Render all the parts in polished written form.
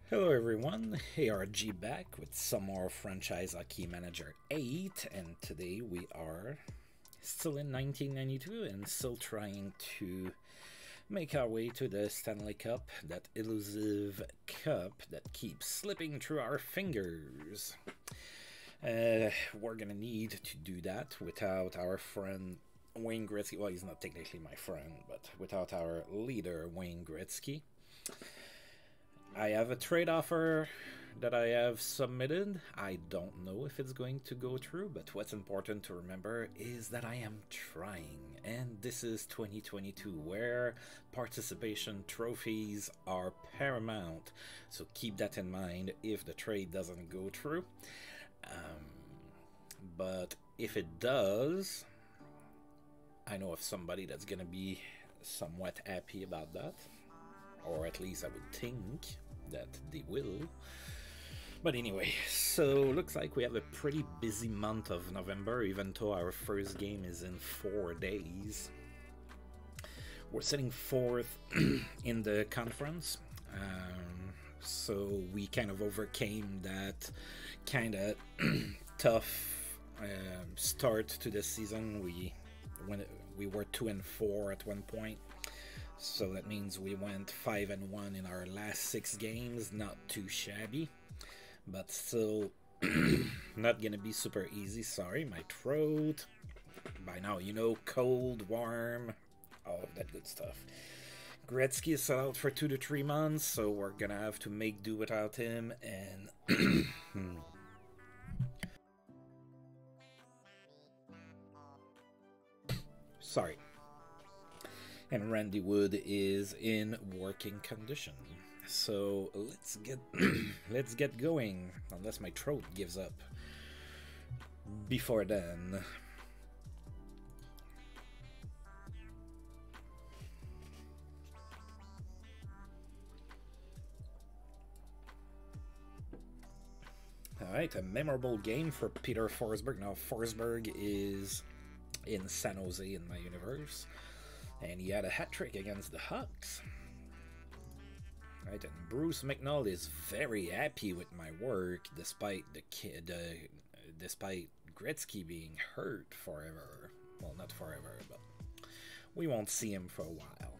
Hello everyone, ARG back with some more Franchise Hockey Manager 8, and today we are still in 1992 and still trying to make our way to the Stanley Cup, that elusive cup that keeps slipping through our fingers. We're gonna need to do that without our friend Wayne Gretzky. Well, he's not technically my friend, but without our leader Wayne Gretzky. I have a trade offer that I have submitted. I don't know if it's going to go through, but what's important to remember is that I am trying. And this is 2022, where participation trophies are paramount. So keep that in mind if the trade doesn't go through. But if it does, I know of somebody that's going to be somewhat happy about that. Or at least I would think that they will. But anyway, so looks like we have a pretty busy month of November, even though our first game is in 4 days. We're sitting fourth in the conference, so we kind of overcame that kind of tough start to the season. We were 2-4 at one point. So that means we went 5-1 in our last 6 games. Not too shabby, but still not gonna be super easy. Sorry, my throat. By now, you know, cold, warm, all of that good stuff. Gretzky is out for 2 to 3 months, so we're gonna have to make do without him. And sorry. And Randy Wood is in working condition. So let's get going, unless my throat gives up before then. Alright, a memorable game for Peter Forsberg. Now, Forsberg is in San Jose in my universe, and he had a hat trick against the Hawks. Right, and Bruce McNall is very happy with my work, despite despite Gretzky being hurt forever. Well, not forever, but we won't see him for a while.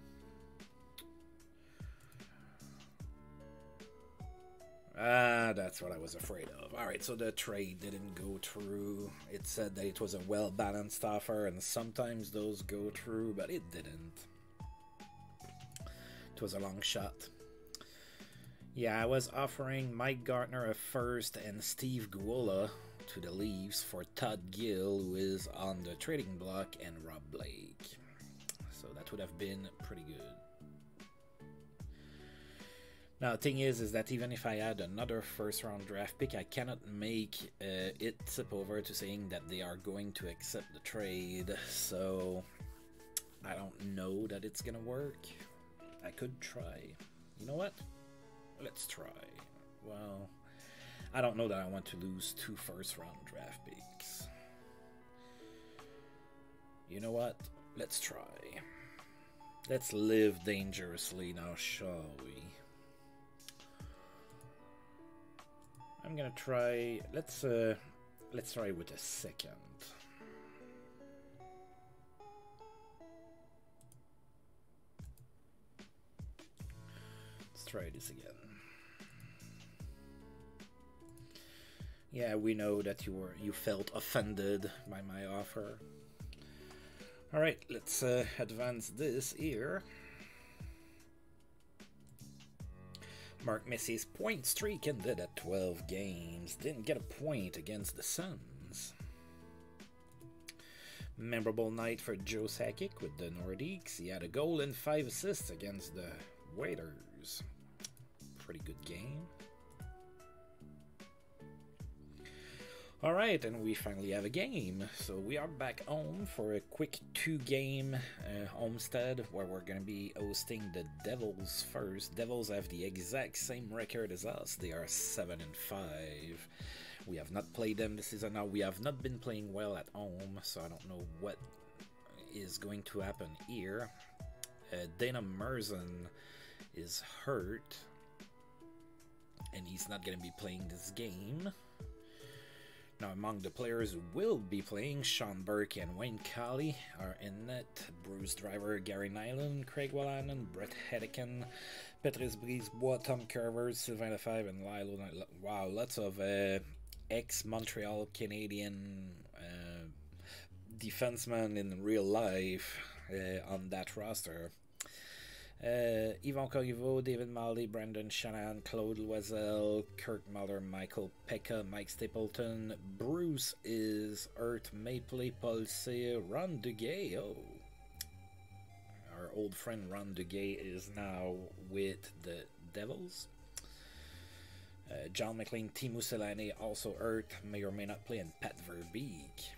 That's what I was afraid of. Alright, so the trade didn't go through. It said that it was a well-balanced offer, and sometimes those go through, but it didn't. It was a long shot. Yeah, I was offering Mike Gartner a first and Steve Guola to the Leafs for Todd Gill, who is on the trading block, and Rob Blake. So that would have been pretty good. Now, the thing is that even if I had another first-round draft pick, I cannot make it tip over to saying that they are going to accept the trade. So I don't know that it's gonna work. I could try. You know what? Let's try. Well, I don't know that I want to lose 2 first-round draft picks. You know what? Let's try. Let's live dangerously now, shall we? I'm gonna try. Let's try with a second. Let's try this again. Yeah, we know that you felt offended by my offer. All right, let's advance this here. Mark Messier's point streak ended at 12 games. Didn't get a point against the Suns. Memorable night for Joe Sakic with the Nordiques. He had a goal and 5 assists against the Raiders. Pretty good game. Alright, and we finally have a game. So we are back home for a quick 2-game homestead where we're going to be hosting the Devils first. Devils have the exact same record as us. They are 7-5. We have not played them this season. Now, we have not been playing well at home, so I don't know what is going to happen here. Dana Merzen is hurt. and he's not going to be playing this game. Now, among the players who will be playing, Sean Burke and Wayne Colley are in net. Bruce Driver, Gary Nyland, Craig Wallanen, Brett Hedican, Patrice Brisebois, Tom Carver, Sylvain Lefebvre, and Lilo. Wow, lots of ex-Montreal Canadian defensemen in real life on that roster. Yvon Corriveau, David Maldy, Brandon Shanahan, Claude Loisel, Kirk Muller, Michael Pekka, Mike Stapleton, Bruce is Hurt, Mapley, Paul Cyr, Ron Duguay. Oh, our old friend Ron Duguay is now with the Devils. John McLean, Teemu Selanne, also Hurt, may or may not play, and Pat Verbeek.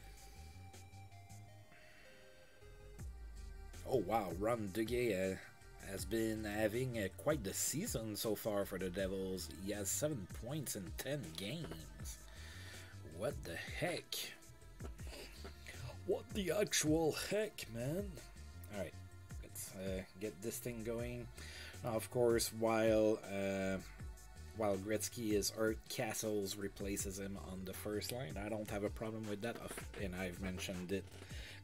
Oh wow, Ron Duguay has been having quite the season so far for the Devils. He has 7 points in 10 games. What the heck? What the actual heck, man? Alright, let's get this thing going. Now, of course, while Gretzky is hurt, Castles replaces him on the first line. I don't have a problem with that, and I've mentioned it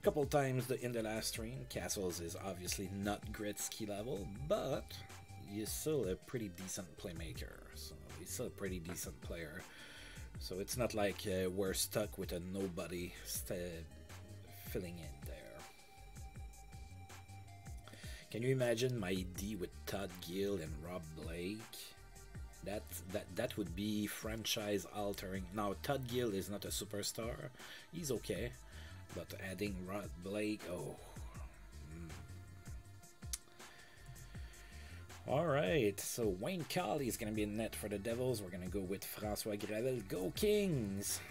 couple times in the last stream. Castles is obviously not Gretzky level, but he's still a pretty decent playmaker. So he's still a pretty decent player. So it's not like we're stuck with a nobody filling in there. Can you imagine my D with Todd Gill and Rob Blake? That would be franchise altering. Now Todd Gill is not a superstar. He's okay. But adding Rod Blake, oh. Alright, so Wayne Colley is going to be in net for the Devils. We're going to go with François Gravel. Go Kings!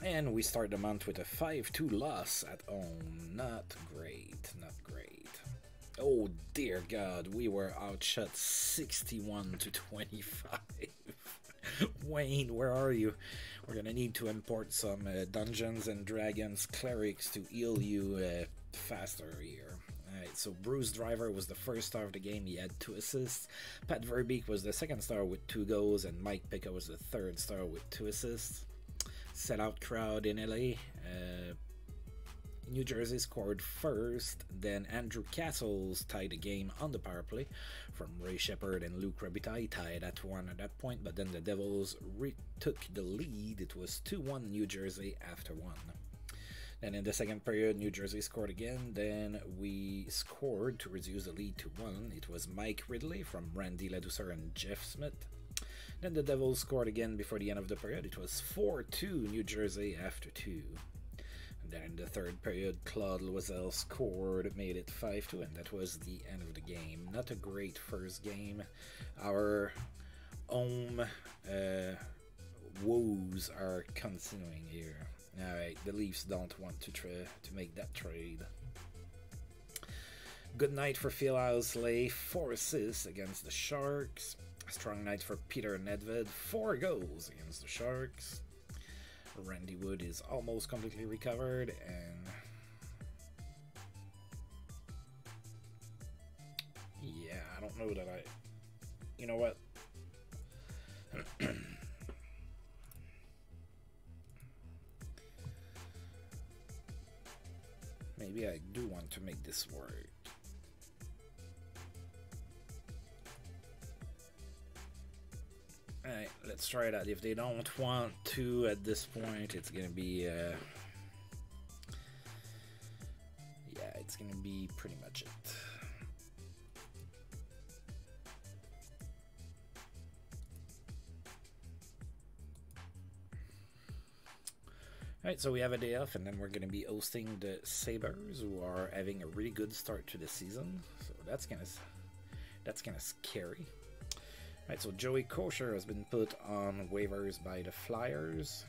And we start the month with a 5-2 loss at home. Not great, not great. Oh dear God, we were outshot 61-25. Wayne, where are you? We're gonna need to import some Dungeons and Dragons clerics to heal you faster here. Alright, so Bruce Driver was the first star of the game. He had 2 assists. Pat Verbeek was the second star with 2 goals, and Mike Pekka was the third star with 2 assists. Sellout crowd in LA. New Jersey scored first, then Andrew Castles tied the game on the power play from Ray Shepard and Luc Robitaille, tied at 1 at that point, but then the Devils retook the lead. It was 2-1 New Jersey after 1. Then in the second period, New Jersey scored again, then we scored to reduce the lead to 1. It was Mike Ridley from Randy Ladouceur and Jeff Smith. Then the Devils scored again before the end of the period. It was 4-2 New Jersey after 2. Then in the third period, Claude Loisel scored, made it 5-2, and that was the end of the game. Not a great first game. Our home woes are continuing here. Alright, the Leafs don't want to make that trade. Good night for Phil Housley, 4 assists against the Sharks. A strong night for Peter Nedved, 4 goals against the Sharks. Randy Wood is almost completely recovered, and yeah, I don't know that you know what? Maybe I do want to make this work. Alright, let's try that. If they don't want to at this point, it's gonna be yeah, it's gonna be pretty much it. Alright, so we have a day off, and then we're gonna be hosting the Sabres, who are having a really good start to the season. So that's kinda scary. Right, so Joey Kocur has been put on waivers by the Flyers.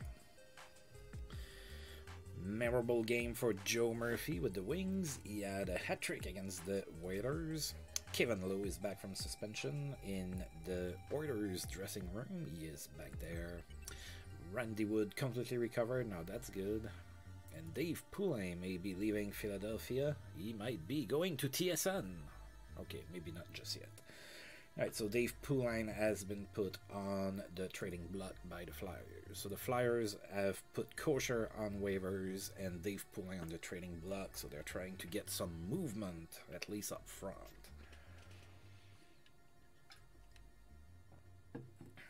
Memorable game for Joe Murphy with the Wings. He had a hat-trick against the Oilers. Kevin Lowe is back from suspension in the Oilers dressing room. He is back there. Randy Wood completely recovered. Now that's good. And Dave Poulin may be leaving Philadelphia. He might be going to TSN. Okay, maybe not just yet. Alright, so Dave Poulain has been put on the trading block by the Flyers. So the Flyers have put Kosher on waivers and Dave Poulain on the trading block, so they're trying to get some movement, at least up front.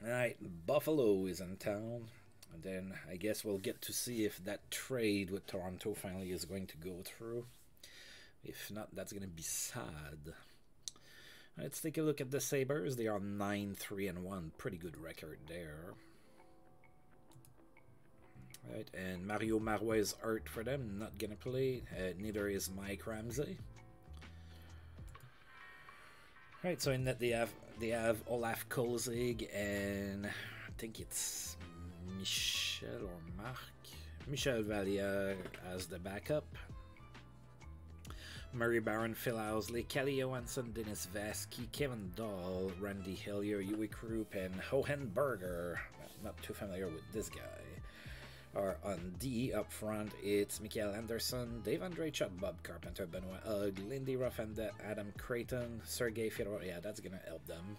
Alright, Buffalo is in town. And then I guess we'll get to see if that trade with Toronto finally is going to go through. If not, that's going to be sad. Let's take a look at the Sabres. They are 9-3-1. Pretty good record there. Right, and Mario Marois is hurt for them. Not going to play. Neither is Mike Ramsey. Right, so in that they have Olaf Kolzig and I think it's Michel or Marc. Michel Valliere as the backup. Murray Barron, Phil Housley, Kelly Johansson, Dennis Vasky, Kevin Dahl, Randy Hillier, Uwe Krupp, and Hohenberger. Not too familiar with this guy. Or on D up front, it's Mikael Anderson, Dave Andreychuk, Bob Carpenter, Benoit Hugg, Lindy Ruffenda, Adam Creighton, Sergei Fedorov. Yeah, that's gonna help them.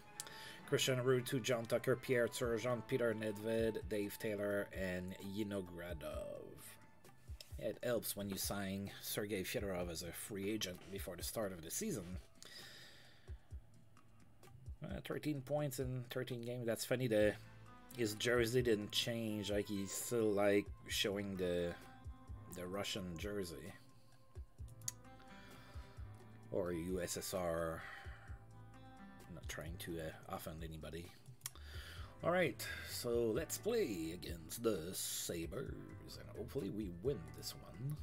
Christian Ruutu, John Tucker, Pierre Turgeon, Peter Nedved, Dave Taylor, and Vinogradov. It helps when you sign Sergei Fedorov as a free agent before the start of the season. 13 points in 13 games. That's funny. His jersey didn't change. Like he's still like showing the Russian jersey or USSR. I'm not trying to offend anybody. Alright, so let's play against the Sabres, and hopefully we win this one.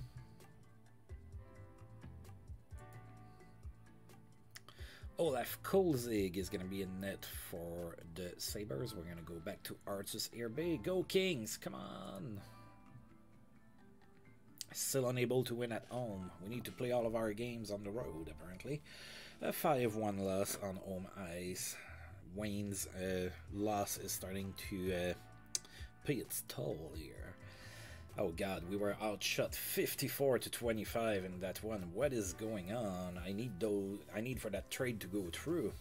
Olaf Kolzig is going to be in net for the Sabres. We're going to go back to Artus Irbe. Go Kings, come on! Still unable to win at home. We need to play all of our games on the road, apparently. A 5-1 loss on home ice. Wayne's loss is starting to pay its toll here. Oh god, we were outshot 54-25 in that one. What is going on? I need for that trade to go through.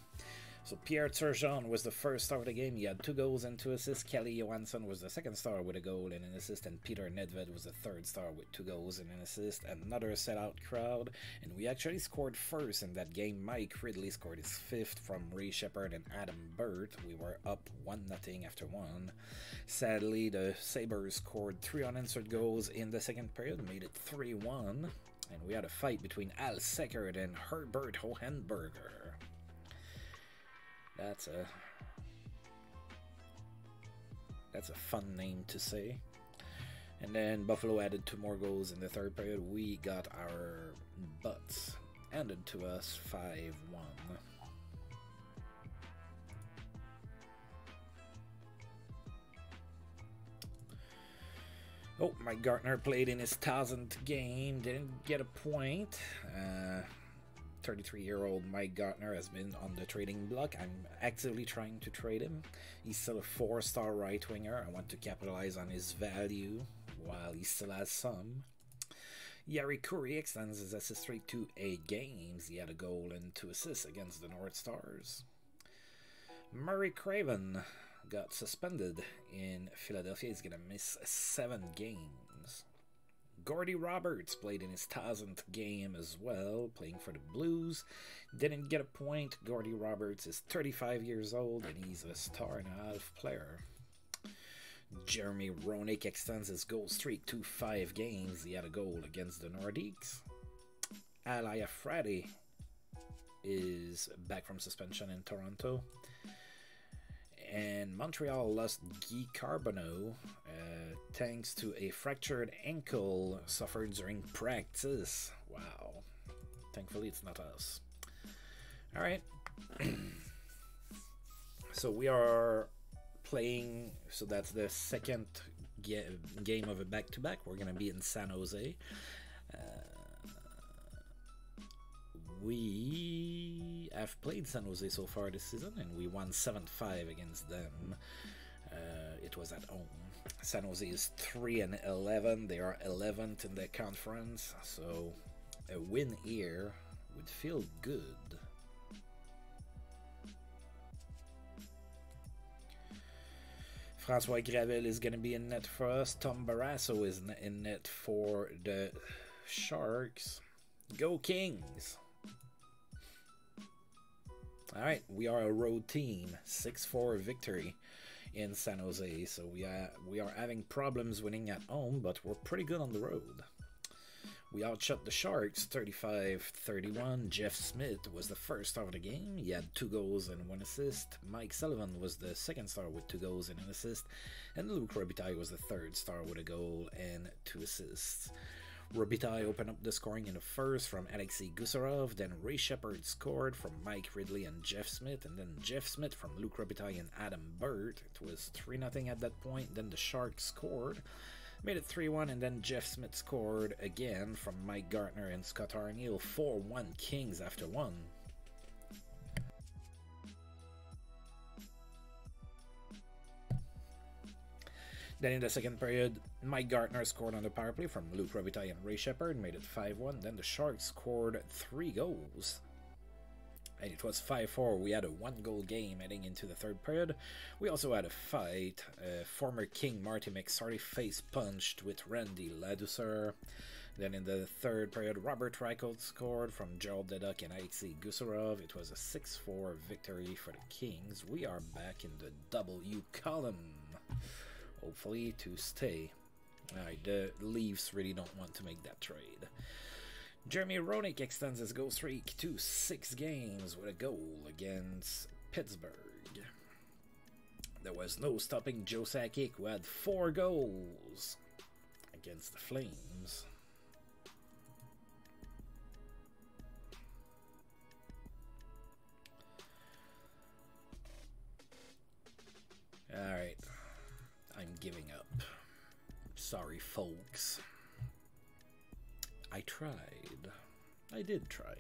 So Pierre Turgeon was the first star of the game. He had 2 goals and 2 assists. Kelly Johansson was the second star with a goal and an assist, and Peter Nedved was the third star with 2 goals and an assist. Another sellout crowd, and we actually scored first in that game. Mike Ridley scored his 5th from Ray Shepard and Adam Burt. We were up 1-0 after 1. Sadly, the Sabres scored 3 unanswered goals in the second period, made it 3-1, and we had a fight between Al Seckert and Herbert Hohenberger. That's a fun name to say. And then Buffalo added 2 more goals in the third period. We got our butts handed to us 5-1. Oh, Mike Gartner played in his 1000th game, didn't get a point. 33-year-old Mike Gartner has been on the trading block. I'm actively trying to trade him. He's still a 4-star right winger. I want to capitalize on his value while he still has some. Yari Kuri extends his assist streak to 8 games. He had a goal and 2 assists against the North Stars. Murray Craven got suspended in Philadelphia. He's going to miss 7 games. Gordy Roberts played in his 1000th game as well, playing for the Blues. Didn't get a point. Gordy Roberts is 35 years old, and he's a star-and-a-half player. Jeremy Roenick extends his goal streak to 5 games. He had a goal against the Nordiques. Alaya Frade is back from suspension in Toronto. And Montreal lost Guy Carbonneau thanks to a fractured ankle suffered during practice. Wow. Thankfully, it's not us. All right. So we are playing. So that's the second game of a back-to-back. We're going to be in San Jose. We have played San Jose so far this season, and we won 7-5 against them. It was at home. San Jose is 3-11. They are 11th in the conference, so a win here would feel good. Francois Gravel is going to be in net for us. Tom Barrasso is in net for the Sharks. Go Kings! Alright, we are a road team. 6-4 victory in San Jose. So we are having problems winning at home, but we're pretty good on the road. We outshot the Sharks 35-31. Jeff Smith was the first star of the game. He had 2 goals and 1 assist. Mike Sullivan was the second star with 2 goals and an assist. And Luc Robitaille was the third star with a goal and 2 assists. Robitaille opened up the scoring in the first from Alexei Gusarov. Then Ray Shepherd scored from Mike Ridley and Jeff Smith. And then Jeff Smith from Luc Robitaille and Adam Burt. It was 3-0 at that point. Then the Sharks scored. Made it 3-1, and then Jeff Smith scored again from Mike Gartner and Scott Arniel. 4-1 Kings after 1. Then in the second period, Mike Gartner scored on the power play from Luc Robitaille and Ray Shepherd, made it 5-1. Then the Sharks scored 3 goals. And it was 5-4. We had a 1-goal game heading into the third period. We also had a fight. Former King Marty McSorley face punched with Randy Ladouceur. Then in the third period, Robert Reichelt scored from Gerald Deduck and Alexei Gusarov. It was a 6-4 victory for the Kings. We are back in the W column, hopefully to stay. Alright, the Leafs really don't want to make that trade. Jeremy Roenick extends his goal streak to 6 games with a goal against Pittsburgh. There was no stopping Joe Sakic, who had 4 goals against the Flames. Alright, I'm giving up. Sorry, folks. I tried. I did try.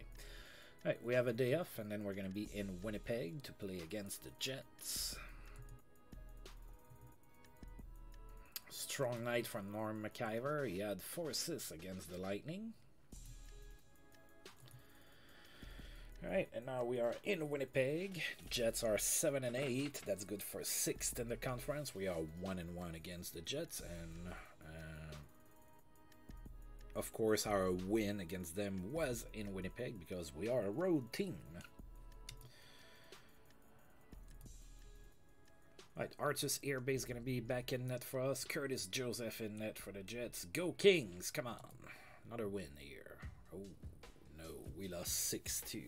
Alright, we have a day off, and then we're going to be in Winnipeg to play against the Jets. Strong night from Norm McIver. He had 4 assists against the Lightning. Alright, and now we are in Winnipeg. Jets are 7-8. That's good for 6th in the conference. We are 1-1 against the Jets, and of course, our win against them was in Winnipeg because we are a road team. Right, Artus Airbase is going to be back in net for us. Curtis Joseph in net for the Jets. Go Kings! Come on. Another win here. Oh, no. We lost 6-2.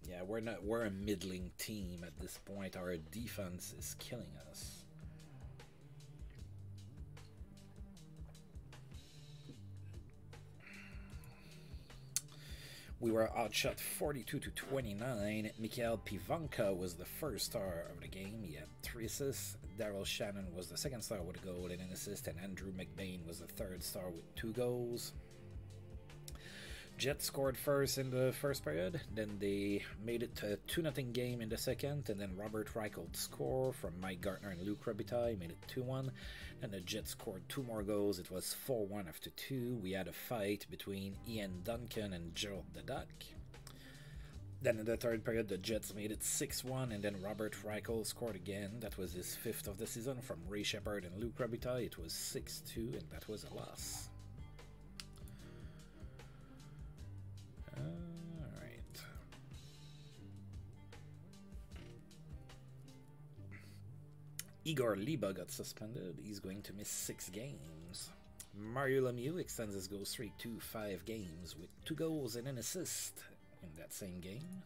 Yeah, we're a middling team at this point. Our defense is killing us. We were outshot 42-29. Mikhail Pivanka was the first star of the game. He had 3 assists. Daryl Shannon was the second star with a goal and an assist. And Andrew McBain was the third star with 2 goals. Jets scored first in the first period. Then they made it to a 2-0 game in the second. And then Robert Reichelt scored from Mike Gartner and Luc Robitaille. Made it 2-1. And the Jets scored 2 more goals. It was 4-1 after 2. We had a fight between Ian Duncan and Gerald Deduck. Then in the third period, the Jets made it 6-1. And then Robert Reichelt scored again. That was his 5th of the season from Ray Shepherd and Luc Robitaille. It was 6-2, and that was a loss. Alright. Igor Liba got suspended. He's going to miss 6 games. Mario Lemieux extends his goal streak to 5 games with 2 goals and an assist in that same game.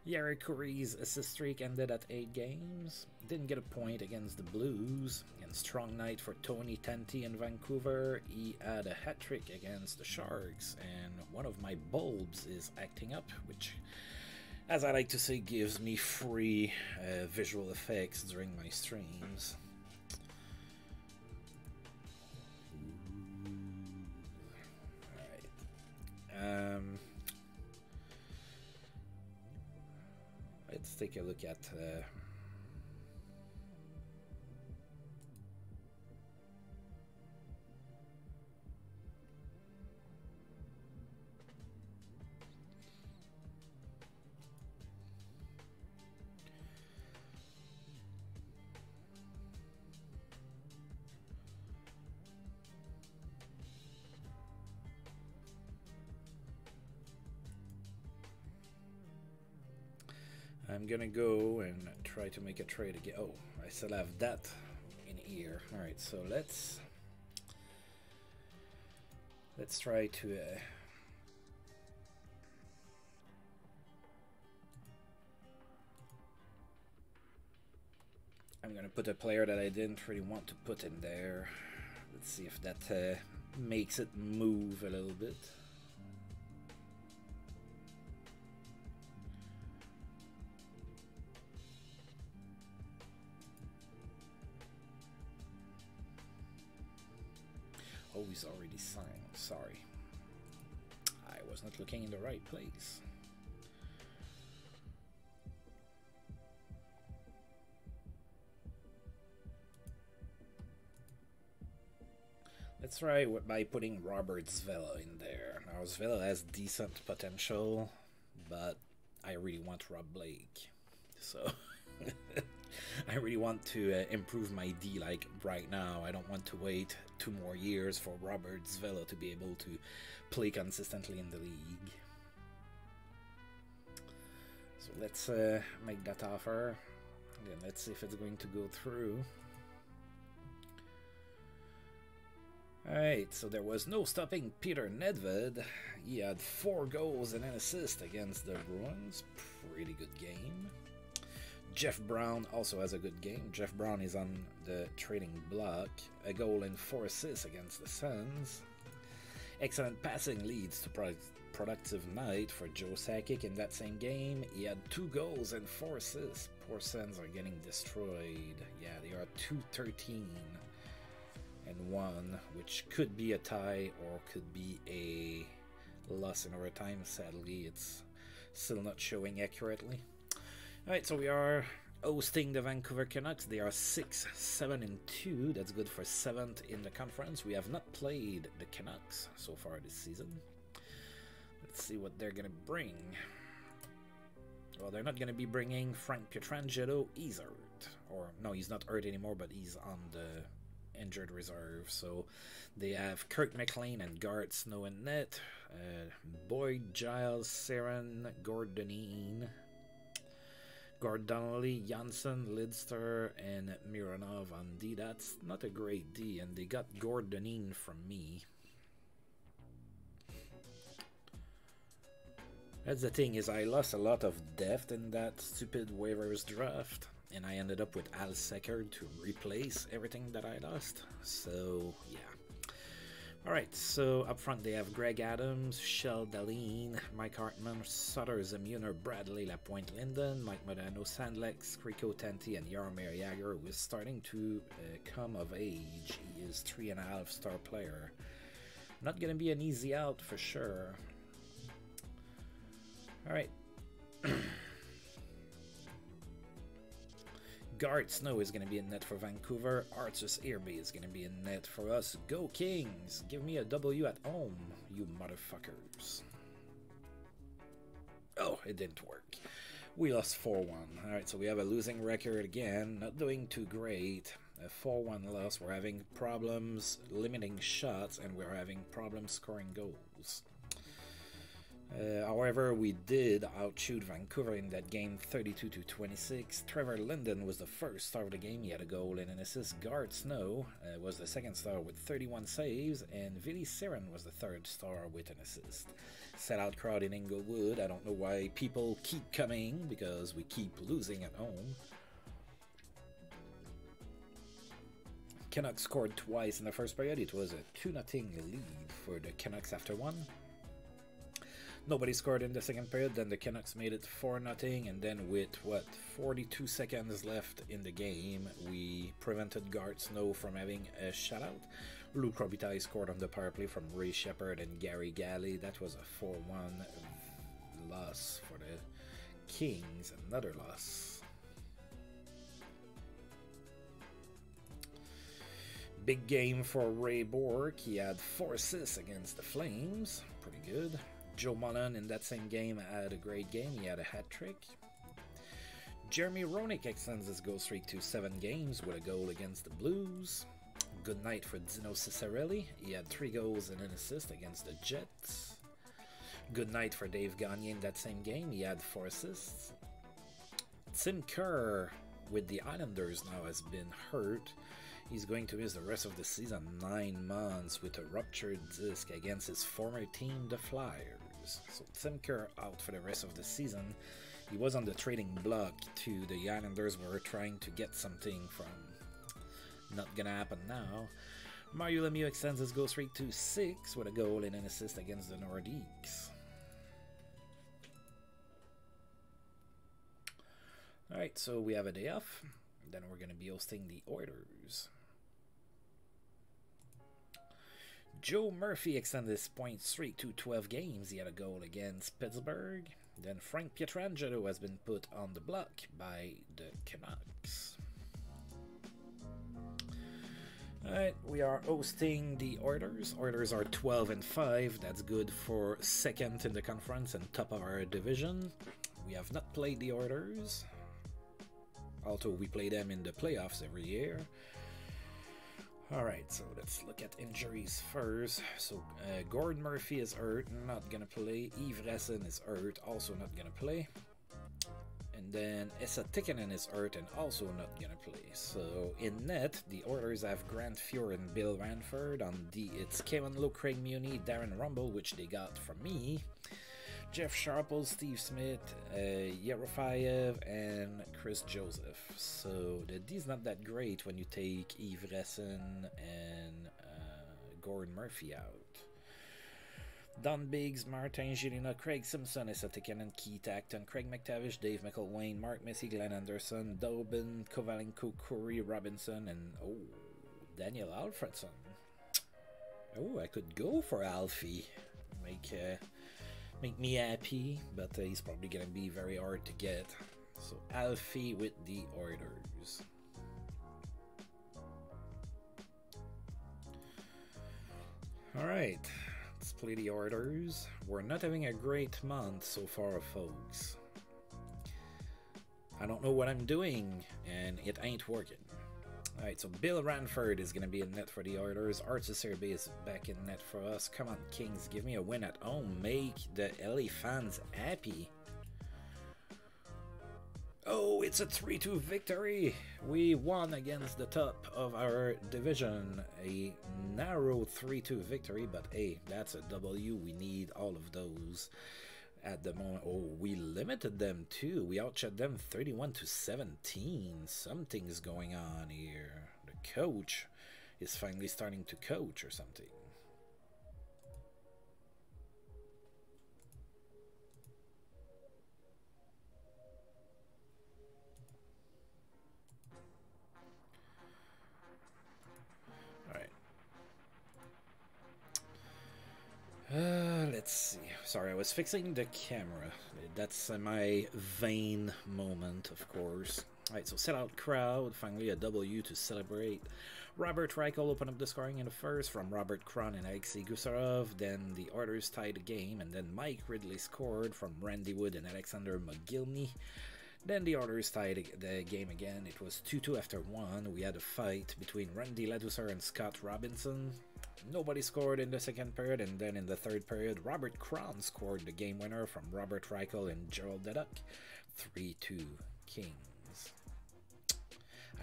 Yari Kuri's assist streak ended at 8 games. Didn't get a point against the Blues. And strong night for Tony Tanti in Vancouver. He had a hat-trick against the Sharks. And one of my bulbs is acting up, which, as I like to say, gives me free visual effects during my streams. Alright. Let's take a look at I'm gonna go and try to make a trade again. Oh, I still have that in here. All right, so let's try to I'm gonna put a player that I didn't really want to put in there. Let's see if that makes it move a little bit. Oh, he's already signed. Sorry. I was not looking in the right place. Let's try by putting Robert Zvela in there. Now, Zvela has decent potential, but I really want Rob Blake. So, I really want to improve my D like right now. I don't want to wait 2 more years for Robert Zvela to be able to play consistently in the league. So let's make that offer. Again, let's see if it's going to go through. Alright, so there was no stopping Peter Nedved. He had 4 goals and an assist against the Bruins. Pretty good game. Jeff Brown also has a good game. Jeff Brown is on the trading block. A goal and 4 assists against the Sens. Excellent passing leads to productive night for Joe Sakic in that same game. He had 2 goals and 4 assists. Poor Sens are getting destroyed. Yeah, they are 2-13 and 1, which could be a tie or could be a loss in overtime. Sadly, it's still not showing accurately. Alright, so we are hosting the Vancouver Canucks. They are 6-7-2. That's good for 7th in the conference. We have not played the Canucks so far this season. Let's see what they're going to bring. Well, they're not going to be bringing Frank Pietrangelo. He's hurt. Or, no, he's not hurt anymore, but he's on the injured reserve. So they have Kirk McLean and Garrett Snow in net. Boyd, Giles, Saren, Gordonine, Donnelly, Janssen, Lidster, and Mironov on D. That's not a great D, and they got Gordonine from me. That's the thing, is I lost a lot of depth in that stupid waivers draft, and I ended up with Al Seckard to replace everything that I lost. So, yeah. Alright, so up front they have Greg Adams, Shell Daleen, Mike Hartman, Sutter Zemuner, Bradley Lapointe Linden, Mike Modano, Sandlex, Kriko Tanti, and Jaromir Jagr, who is starting to come of age. He is 3.5-star player. Not gonna be an easy out for sure. Alright. Garrett Snow is going to be in net for Vancouver. Artus Irby is going to be in net for us. Go Kings! Give me a W at home, you motherfuckers. Oh, it didn't work. We lost 4-1. Alright, so we have a losing record again. Not doing too great. A 4-1 loss. We're having problems limiting shots, and we're having problems scoring goals. However, we did outshoot Vancouver in that game 32-26. Trevor Linden was the first star of the game. He had a goal and an assist. Garrett Snow was the second star with 31 saves. And Vili Saren was the third star with an assist. Sellout crowd in Inglewood. I don't know why people keep coming, because we keep losing at home. Canucks scored twice in the first period. It was a 2-0 lead for the Canucks after 1. Nobody scored in the second period, then the Canucks made it 4-0, and then with, 42 seconds left in the game, we prevented Garrett Snow from having a shutout. Luc Robitaille scored on the power play from Ray Shepard and Gary Galley. That was a 4-1 loss for the Kings, another loss. Big game for Ray Bourque. He had 4 assists against the Flames, pretty good. Joe Mullen in that same game had a great game. He had a hat-trick. Jeremy Roenick extends his goal streak to 7 games with a goal against the Blues. Good night for Dino Ciccarelli. He had 3 goals and an assist against the Jets. Good night for Dave Gagne in that same game. He had 4 assists. Tim Kerr with the Islanders now has been hurt. He's going to miss the rest of the season, 9 months, with a ruptured disc against his former team, the Flyers. So Tim Kerr out for the rest of the season. He was on the trading block to the Islanders. Were trying to get something from. Not gonna happen now. Mario Lemieux extends his goal streak to 6 with a goal and an assist against the Nordiques. Alright, so we have a day off. Then we're going to be hosting the Oilers. Joe Murphy extended his point streak to 12 games. He had a goal against Pittsburgh. Then Frank Pietrangelo has been put on the block by the Canucks. Alright, we are hosting the Oilers. Oilers are 12-5. That's good for second in the conference and top of our division. We have not played the Oilers, although we play them in the playoffs every year. Alright, so let's look at injuries first. So Gordon Murphy is hurt, not gonna play. Yves Rassin is hurt, also not gonna play. And then Esa Tikkanen is hurt and also not gonna play. So in net, the Oilers have Grant Fuhr and Bill Ranford. On D, it's Kevin Lowe, Craig Muni, Darren Rumble, which they got from me. Jeff Sharple, Steve Smith, Yerofeyev, and Chris Joseph. So the D's not that great when you take Yves Rassin and Gordon Murphy out. Don Biggs, Martin Gilina, Craig Simpson, Esa Tikkanen, Keith Acton, Craig McTavish, Dave McElwain, Mark Missy, Glenn Anderson, Dobin, Kovalenko, Corey Robinson, and Daniel Alfredson. I could go for Alfie. Make me happy, but he's probably going to be very hard to get. So Alfie with the Oilers. Alright, let's play the Oilers. We're not having a great month so far, folks. I don't know what I'm doing, and it ain't working. Alright, so Bill Ranford is going to be in net for the Oilers. Artur Serbe is back in net for us. Come on, Kings, give me a win at home. Make the LA fans happy. Oh, it's a 3-2 victory. We won against the top of our division. A narrow 3-2 victory, but hey, that's a W. We need all of those at the moment. Oh, we limited them too. We outshot them 31-17. Something's going on here. The coach is finally starting to coach or something. Let's see. Sorry, I was fixing the camera. That's my vain moment, of course. Alright, so sellout crowd. Finally a W to celebrate. Robert Reichel opened up the scoring in the first from Robert Cron and Alexei Gusarov. Then the Oilers tied the game, and then Mike Ridley scored from Randy Wood and Alexander Mogilny. Then the Oilers tied the game again. It was 2-2 after 1. We had a fight between Randy Ladouceur and Scott Robinson. Nobody scored in the second period, and then in the third period, Robert Cron scored the game winner from Robert Reichel and Gerald Deduck. 3-2 Kings.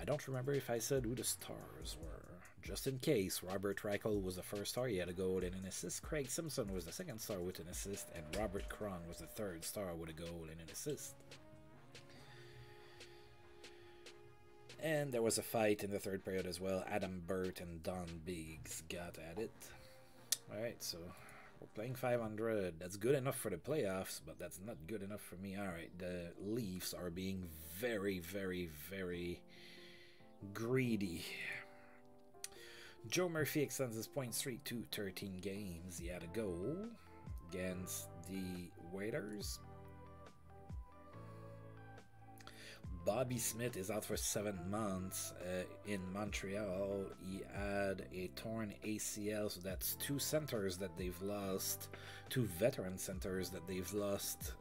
I don't remember if I said who the stars were. Just in case, Robert Reichel was the first star. He had a goal and an assist. Craig Simpson was the second star with an assist, and Robert Cron was the third star with a goal and an assist. And there was a fight in the third period as well. Adam Burt and Don Biggs got at it. Alright, so we're playing 500. That's good enough for the playoffs, but that's not good enough for me. Alright, the Leafs are being very, very, very greedy. Joe Murphy extends his point streak to 13 games. He had a goal against the Waiters. Bobby Smith is out for 7 months in Montreal. He had a torn ACL, so that's 2 centers that they've lost, 2 veteran centers that they've lost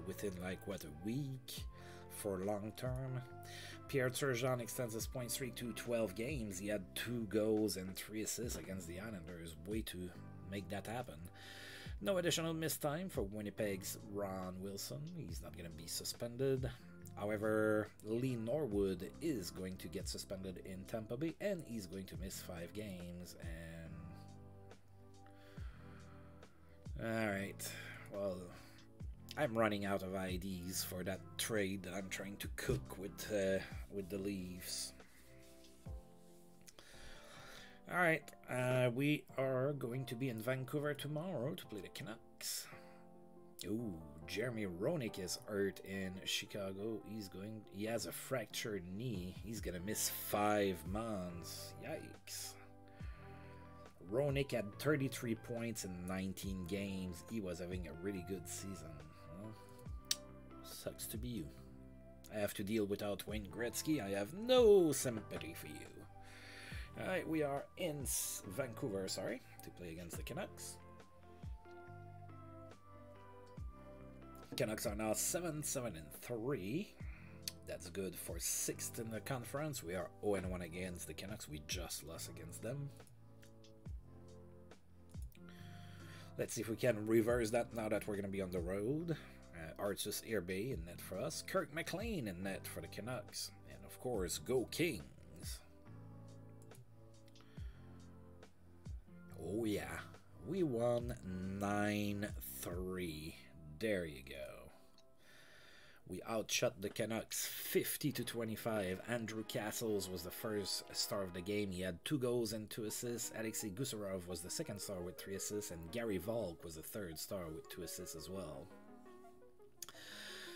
within like what, a week for long term. Pierre Turgeon extends his point streak to 12 games. He had 2 goals and 3 assists against the Islanders. Way to make that happen. No additional missed time for Winnipeg's Ron Wilson. He's not going to be suspended. However, Lee Norwood is going to get suspended in Tampa Bay, and he's going to miss 5 games. And alright, well, I'm running out of IDs for that trade that I'm trying to cook with the Leafs. Alright, we are going to be in Vancouver tomorrow to play the Canucks. Ooh, Jeremy Roenick is hurt in Chicago. He has a fractured knee. He's gonna miss 5 months. Yikes. Roenick had 33 points in 19 games. He was having a really good season. Well, sucks to be you. I have to deal without Wayne Gretzky. I have no sympathy for you. Alright, we are in Vancouver, to play against the Canucks. Canucks are now 7-7-3. That's good for 6th in the conference. We are 0-1 against the Canucks. We just lost against them. Let's see if we can reverse that now that we're going to be on the road. Artus Irbe in net for us. Kirk McLean in net for the Canucks. And of course, go Kings. Oh yeah, we won 9-3. There you go. We outshot the Canucks 50-25. Andrew Castles was the first star of the game. He had 2 goals and 2 assists. Alexei Gusarov was the second star with 3 assists. And Gary Volk was the third star with 2 assists as well.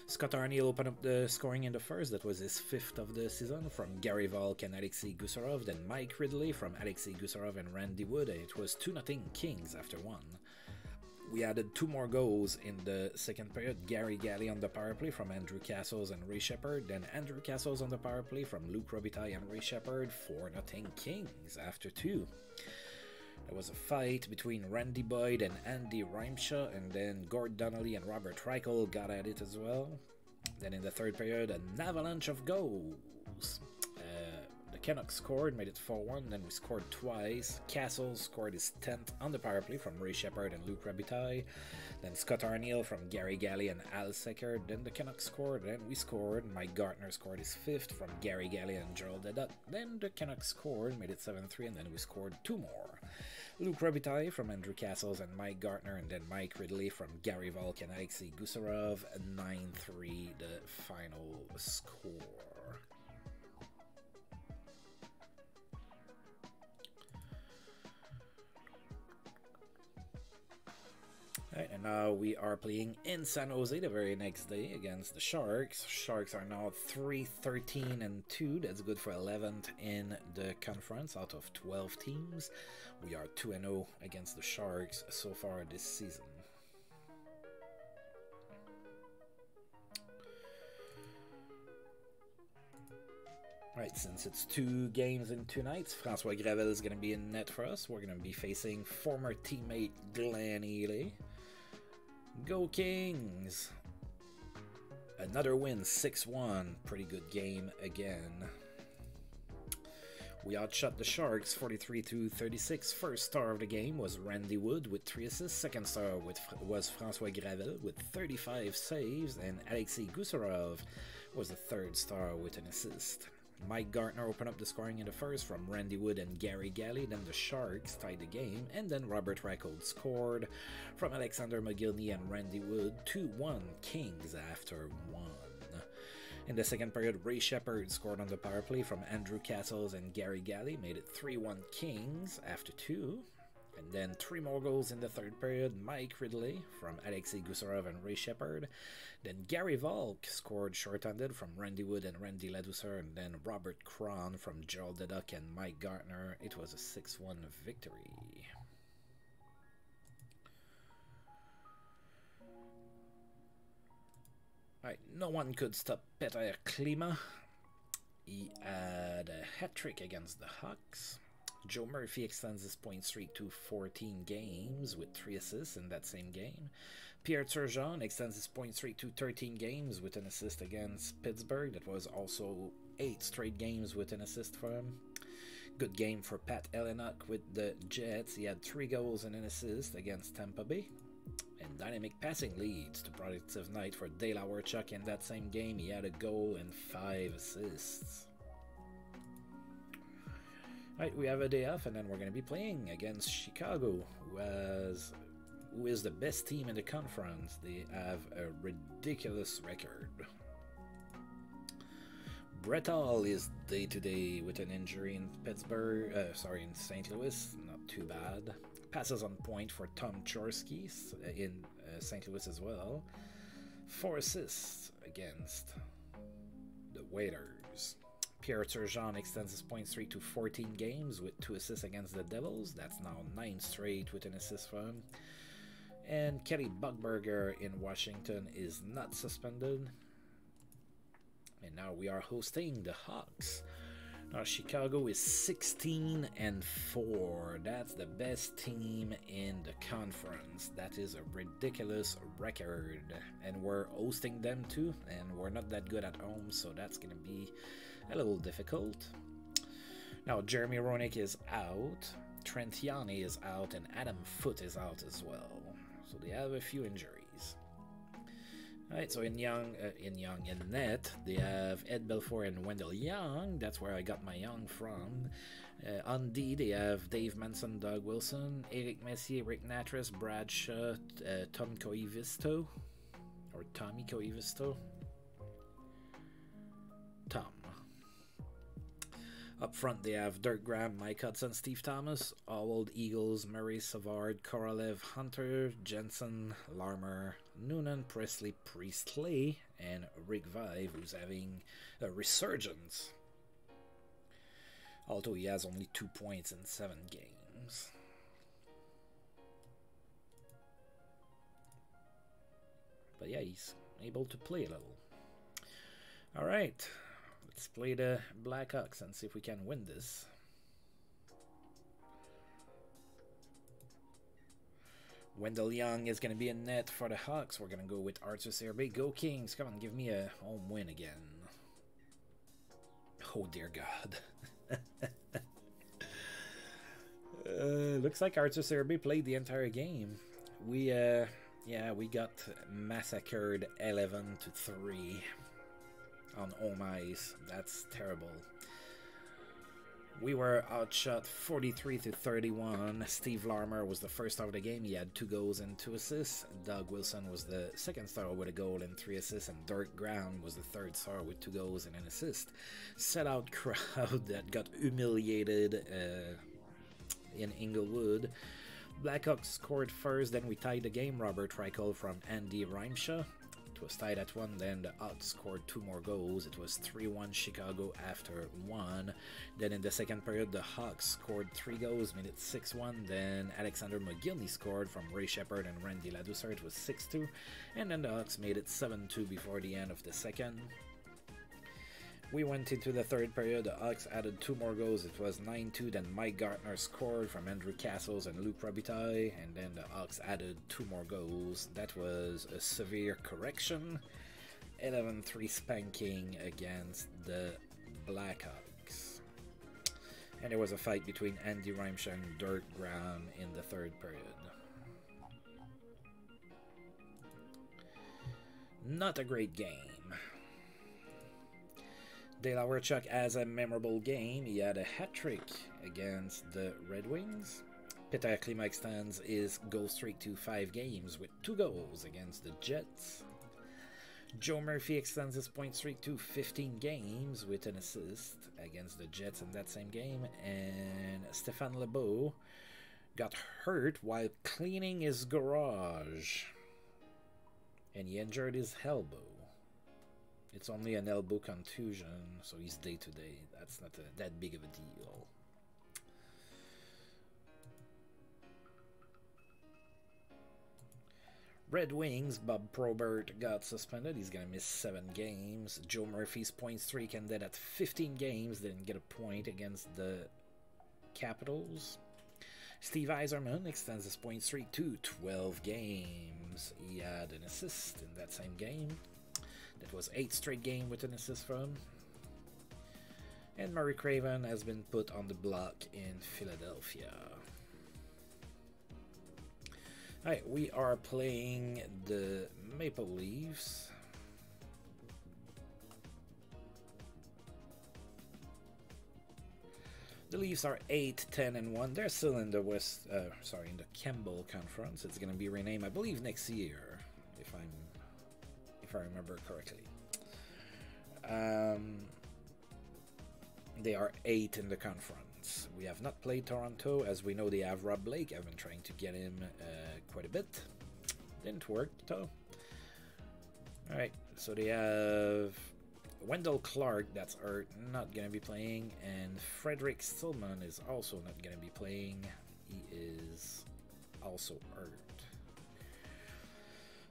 Scott Arniel opened up the scoring in the first. That was his 5th of the season from Gary Volk and Alexei Gusarov. Then Mike Ridley from Alexei Gusarov and Randy Wood. And it was 2-0 Kings after 1. We added 2 more goals in the second period. Gary Galley on the power play from Andrew Castles and Ray Shepherd. Then Andrew Castles on the power play from Luc Robitaille and Ray Shepherd. 4-0 Kings after 2. There was a fight between Randy Boyd and Andy Rimshaw, and then Gord Donnelly and Robert Reichel got at it as well. Then in the third period, an avalanche of goals. The Canucks scored, made it 4-1, then we scored twice. Castles scored his 10th on the power play from Ray Shepherd and Luc Robitaille. Then Scott Arniel from Gary Galley and Al Secker. Then the Canucks scored, then we scored. Mike Gartner scored his 5th from Gary Galley and Gerald Deduck. Then the Canucks scored, made it 7-3, and then we scored 2 more. Luc Robitaille from Andrew Castles and Mike Gartner, and then Mike Ridley from Gary Volk and Alexei Gusarov. 9-3 the final score. Right, and now we are playing in San Jose the very next day against the Sharks. Sharks are now 3-13-2. That's good for 11th in the conference out of 12 teams. We are 2-0 against the Sharks so far this season. Right, since it's 2 games in 2 nights, Francois Gravel is going to be in net for us. We're going to be facing former teammate Glenn Ely. Go Kings! Another win, 6-1. Pretty good game again. We outshot the Sharks 43-36. First star of the game was Randy Wood with 3 assists. Second star was Francois Gravel with 35 saves. And Alexei Gusarov was the third star with an assist. Mike Gartner opened up the scoring in the first from Randy Wood and Gary Galley. Then the Sharks tied the game, and then Robert Reichel scored from Alexander McGillney and Randy Wood. 2-1 Kings after 1. In the second period, Ray Shepherd scored on the power play from Andrew Castles and Gary Galley, made it 3-1 Kings after 2. And then 3 more goals in the third period. Mike Ridley from Alexei Gusarov and Ray Shepherd. Then Gary Volk scored short-handed from Randy Wood and Randy Ladouceur. And then Robert Cron from Gerald Deduck and Mike Gartner. It was a 6-1 victory. Alright, no one could stop Petr Klima. He had a hat-trick against the Hawks. Joe Murphy extends his point streak to 14 games with 3 assists in that same game. Pierre Turgeon extends his point streak to 13 games with an assist against Pittsburgh. That was also 8 straight games with an assist for him. Good game for Pat Ellenuk with the Jets. He had 3 goals and an assist against Tampa Bay. And dynamic passing leads to productive night for De La Warchuk. In that same game, he had a goal and 5 assists. Alright, we have a day off, and then we're going to be playing against Chicago, who is the best team in the conference. They have a ridiculous record. Brett Hall is day-to-day with an injury in in St. Louis. Not too bad. Passes on point for Tom Chorsky in St. Louis as well. 4 assists against the Waiters. Pierre Turgeon extends his point streak to 14 games with 2 assists against the Devils. That's now 9 straight with an assist for him. And Kelly Buchberger in Washington is not suspended. And now we are hosting the Hawks. Now Chicago is 16-4. That's the best team in the conference. That is a ridiculous record. And we're hosting them too. And we're not that good at home, so that's going to be a little difficult. Now Jeremy Roenick is out. Trent Yawney is out. And Adam Foote is out as well. So they have a few injuries. Alright, so in net, they have Ed Belfour and Wendell Young. That's where I got my Young from. On D, they have Dave Manson, Doug Wilson, Eric Messier, Rick Natras, Brad Shaw, Tommy Koivisto. Tom. Up front, they have Dirk Graham, Mike Hudson, Steve Thomas, Old Eagles, Murray Savard, Korolev, Hunter, Jensen, Larmer, Noonan, Presley, Priestley, and Rick Vive, who's having a resurgence. Although he has only 2 points in 7 games. But yeah, he's able to play a little. Alright. Let's play the Blackhawks and see if we can win this. Wendell Young is going to be in net for the Hawks. We're going to go with Arthur Serbe. Go Kings. Come on, give me a home win again. Oh, dear God. Looks like Arthur Serbe played the entire game. We got massacred 11-3. On home ice. That's terrible. We were outshot 43-31. Steve Larmer was the first star of the game. He had 2 goals and 2 assists. Doug Wilson was the second star with a goal and 3 assists. And Dirk Graham was the third star with 2 goals and an assist. Set out crowd that got humiliated in Inglewood. Blackhawks scored first, then we tied the game. Robert Reichel from Andy Reimshaw. Was tied at 1, then the Hawks scored 2 more goals. It was 3-1 Chicago after 1. Then in the second period, the Hawks scored 3 goals, made it 6-1. Then Alexander McGillney scored from Ray Shepard and Randy Ladouceur. It was 6-2. And then the Hawks made it 7-2 before the end of the second. We went into the third period. The Hawks added 2 more goals. It was 9-2. Then Mike Gartner scored from Andrew Castles and Luc Robitaille. And then the Hawks added 2 more goals. That was a severe correction. 11-3 spanking against the Blackhawks. And there was a fight between Andy Reimshaw and Dirk Graham in the third period. Not a great game. De La Warchuk has a memorable game. He had a hat-trick against the Red Wings. Peter Klima extends his goal streak to 5 games with 2 goals against the Jets. Joe Murphy extends his point streak to 15 games with an assist against the Jets in that same game. And Stéphane Lebeau got hurt while cleaning his garage. And he injured his elbow. It's only an elbow contusion, so he's day-to-day. That's not that big of a deal. Red Wings, Bob Probert got suspended. He's going to miss 7 games. Joe Murphy's point streak ended at 15 games. Didn't get a point against the Capitals. Steve Yzerman extends his point streak to 12 games. He had an assist in that same game. That was 8 straight games with an assist from him. And Murray Craven has been put on the block in Philadelphia. Alright, we are playing the Maple Leafs. The Leafs are 8-10-1. They're still in the in the Campbell Conference. It's going to be renamed, I believe, next year, if I remember correctly. They are 8 in the conference. We have not played Toronto. As we know, they have Rob Blake. I've been trying to get him quite a bit. Didn't work, though. Alright, so they have Wendell Clark, that's hurt, not going to be playing. And Frederick Stillman is also not going to be playing. He is also hurt.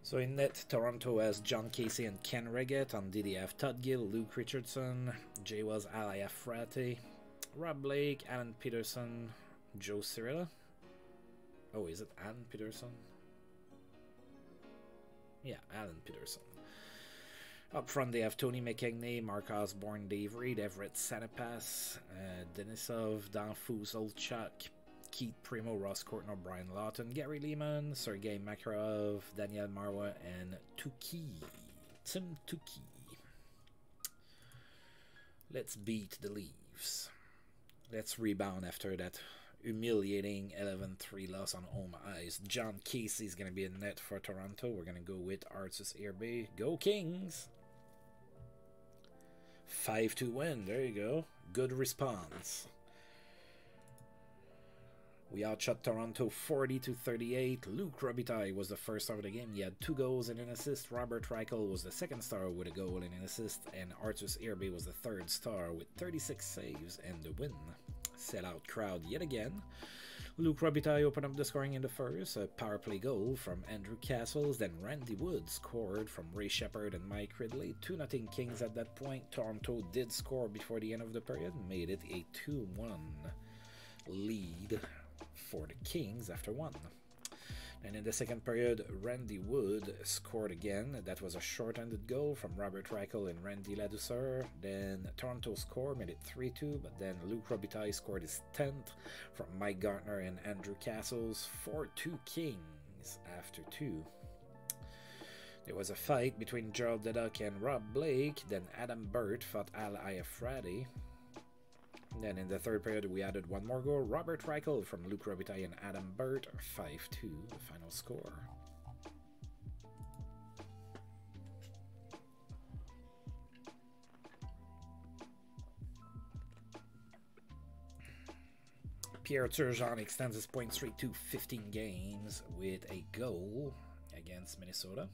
So in net, Toronto has John Casey and Ken Reggett. On D, they have Todd Gill, Luke Richardson, Jawaz Al-Ayafrate, Rob Blake, Alan Peterson, Joe Cirilla. Oh, is it Alan Peterson? Yeah, Alan Peterson. Up front, they have Tony McKegney, Mark Osborne, Dave Reed, Everett Sanapas, Denisov, Danfus, Olchuk, Keith Primo, Ross Courtney, Brian Lawton, Gary Lehman, Sergei Makarov, Daniel Marwa, and Tim Tukey. Let's beat the Leafs. Let's rebound after that humiliating 11-3 loss on home ice. John Casey is going to be in net for Toronto. We're going to go with Artus Irbe. Go Kings! 5-2 win. There you go. Good response. We outshot Toronto 40-38. Luc Robitaille was the first star of the game. He had 2 goals and an assist. Robert Reichel was the second star with a goal and an assist. And Artus Irbe was the third star with 36 saves and the win. Sellout crowd yet again. Luc Robitaille opened up the scoring in the first. A power play goal from Andrew Castles. Then Randy Wood scored from Ray Shepherd and Mike Ridley. 2-0 Kings at that point. Toronto did score before the end of the period. Made it a 2-1 lead for the Kings after 1. And in the second period, Randy Wood scored again. That was a short-handed goal from Robert Reichel and Randy Ladouceur. Then Toronto scored, made it 3-2, but then Luc Robitaille scored his 10th from Mike Gartner and Andrew Castles. 4-2 Kings after 2. There was a fight between Gerald Deduck and Rob Blake. Then Adam Burt fought Al-Ayafrate. Then in the third period, we added one more goal. Robert Reichel from Luc Robitaille and Adam Burt. 5-2, the final score. Pierre Turgeon extends his point streak to 15 games with a goal against Minnesota.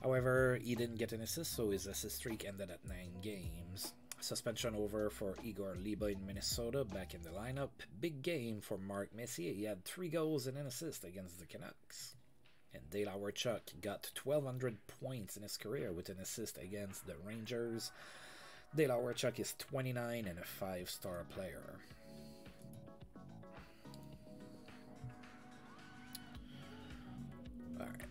However, he didn't get an assist, so his assist streak ended at 9 games. Suspension over for Igor Liba in Minnesota, back in the lineup. Big game for Mark Messier. He had 3 goals and an assist against the Canucks. And Dale Hawerchuk got 1,200 points in his career with an assist against the Rangers. Dale Hawerchuk is 29 and a 5-star player. Alright.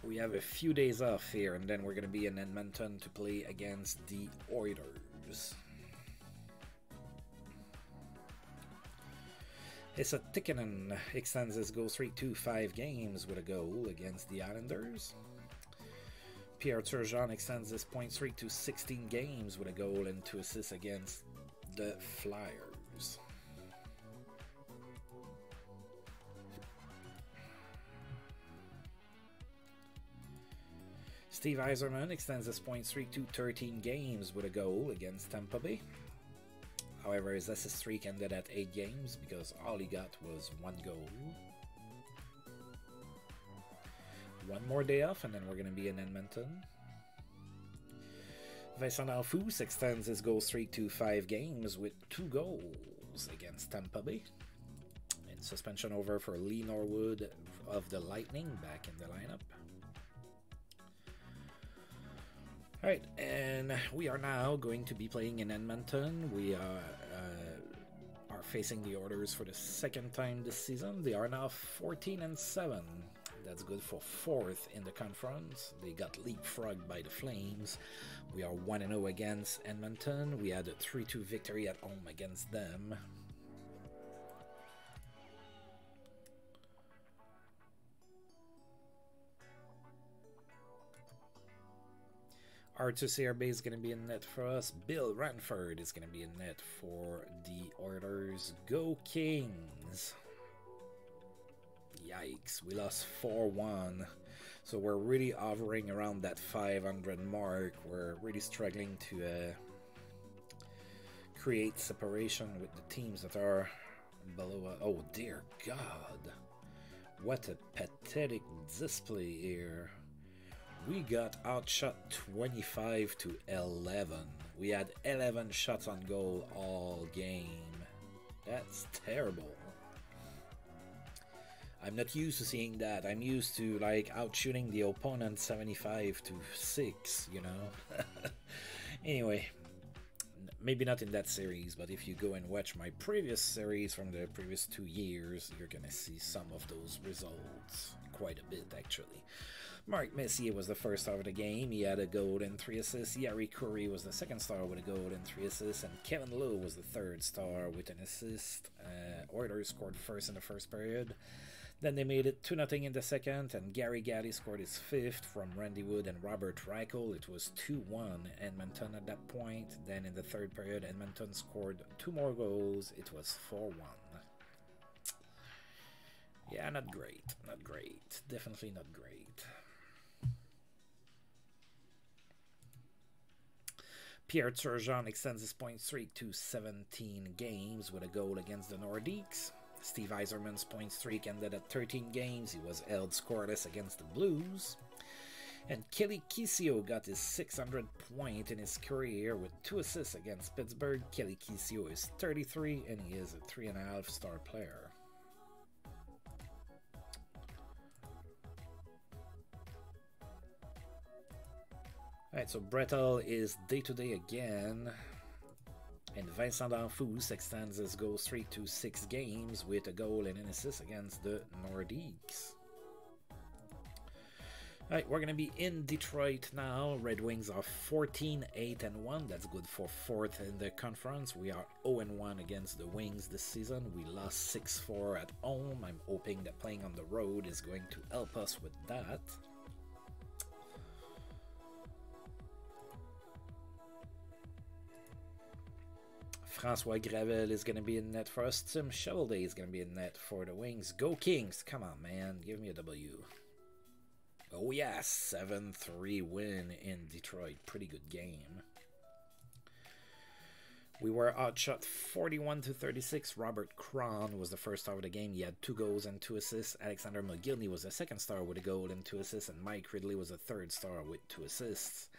We have a few days off here, and then we're going to be in Edmonton to play against the Oilers. Esa Tikkanen extends his goal streak to 5 games with a goal against the Islanders. Pierre Turgeon extends his point streak to 16 games with a goal and 2 assists against the Flyers. Steve Yzerman extends his point streak to 13 games with a goal against Tampa Bay. However, his assist streak ended at 8 games because all he got was 1 goal. One more day off and then we're going to be in Edmonton. Vincent Alphous extends his goal streak to 5 games with 2 goals against Tampa Bay. And suspension over for Lee Norwood of the Lightning back in the lineup. Alright, and we are now going to be playing in Edmonton. We are facing the Oilers for the 2nd time this season. They are now 14-7. That's good for 4th in the conference. They got leapfrogged by the Flames. We are 1-0 against Edmonton. We had a 3-2 victory at home against them. Arthur CRB is going to be in net for us. Bill Ranford is going to be in net for the Oilers. Go Kings! Yikes, we lost 4-1. So we're really hovering around that 500 mark. We're really struggling to create separation with the teams that are below us. Oh dear God. What a pathetic display here. We got outshot 25-11. We had 11 shots on goal all game. That's terrible. I'm not used to seeing that. I'm used to like outshooting the opponent 75-6, you know. Anyway, maybe not in that series, but if you go and watch my previous series from the previous 2 years, you're gonna see some of those results. Quite a bit, actually. Mark Messier was the first star of the game. He had a goal and 3 assists. Yari Curry was the second star with a goal and 3 assists. And Kevin Lowe was the third star with an assist. Oilers scored first in the first period. Then they made it 2-0 in the second. And Gary Galley scored his 5th from Randy Wood and Robert Reichel. It was 2-1 Edmonton at that point. Then in the third period, Edmonton scored 2 more goals. It was 4-1. Yeah, not great. Not great. Definitely not great. Pierre Turgeon extends his point streak to 17 games with a goal against the Nordiques. Steve Yzerman's point streak ended at 13 games. He was held scoreless against the Blues. And Kelly Kisio got his 600th point in his career with 2 assists against Pittsburgh. Kelly Kisio is 33 and he is a 3.5-star player. Alright, so Brettel is day-to-day again. And Vincent D'Anfous extends his goal streak to 6 games with a goal and an assist against the Nordiques. Alright, we're going to be in Detroit now. Red Wings are 14-8-1. That's good for 4th in the conference. We are 0-1 against the Wings this season. We lost 6-4 at home. I'm hoping that playing on the road is going to help us with that. Francois Gravel is going to be in net for us. Tim Shovelday is going to be in net for the Wings. Go Kings! Come on, man. Give me a W. Oh, yeah. 7-3 win in Detroit. Pretty good game. We were outshot 41-36. Robert Cron was the first star of the game. He had 2 goals and 2 assists. Alexander McGillney was the second star with a goal and 2 assists. And Mike Ridley was the third star with 2 assists.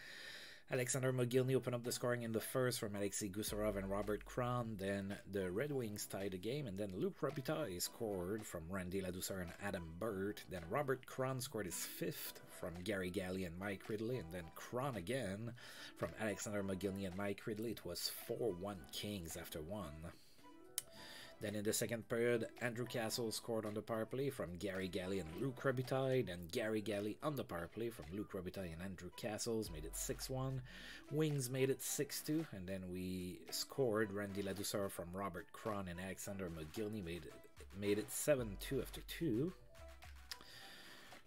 Alexander McGillney opened up the scoring in the first from Alexei Gusarov and Robert Cron. Then the Red Wings tied the game, and then Luc Robitaille scored from Randy Ladouceur and Adam Burt. Then Robert Cron scored his 5th from Gary Galley and Mike Ridley, and then Cron again from Alexander McGillney and Mike Ridley. It was 4-1 Kings after 1. Then in the second period, Andrew Castle scored on the power play from Gary Galley and Luc Robitaille. Then Gary Galley on the power play from Luc Robitaille and Andrew Castles made it 6-1. Wings made it 6-2. And then we scored Randy Ladouceur from Robert Cron and Alexander McGillney made it 7-2 after 2.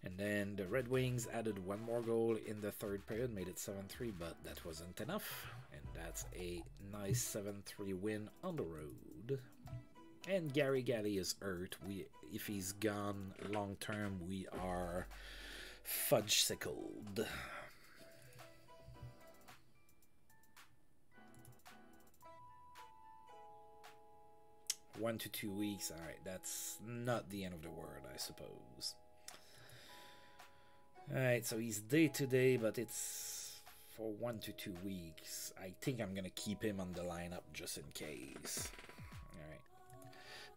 And then the Red Wings added 1 more goal in the third period, made it 7-3, but that wasn't enough. And that's a nice 7-3 win on the road. And Gary Galley is hurt. If he's gone long term, we are fudge-sickled. One to 2 weeks. Alright, that's not the end of the world, I suppose. Alright, so he's day-to-day, but it's for 1 to 2 weeks. I think I'm gonna keep him on the lineup just in case.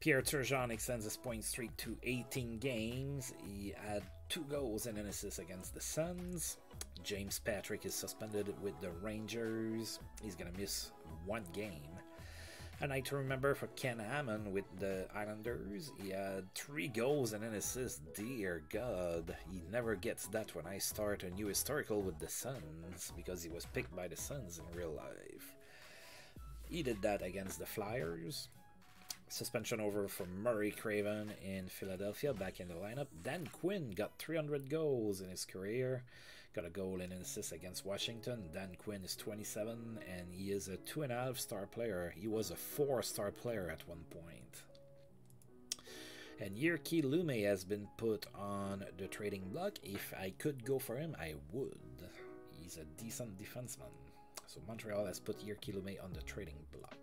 Pierre Turgeon extends his point streak to 18 games. He had 2 goals and an assist against the Suns. James Patrick is suspended with the Rangers. He's going to miss 1 game. A night to remember for Ken Hammond with the Islanders. He had 3 goals and an assist. Dear God, he never gets that when I start a new historical with the Suns, because he was picked by the Suns in real life. He did that against the Flyers. Suspension over for Murray Craven in Philadelphia, back in the lineup. Dan Quinn got 300 goals in his career. Got a goal and an assist against Washington. Dan Quinn is 27 and he is a 2.5-star player. He was a 4-star player at one point. And Yerky Lume has been put on the trading block. If I could go for him, I would. He's a decent defenseman. So Montreal has put Yerky Lume on the trading block.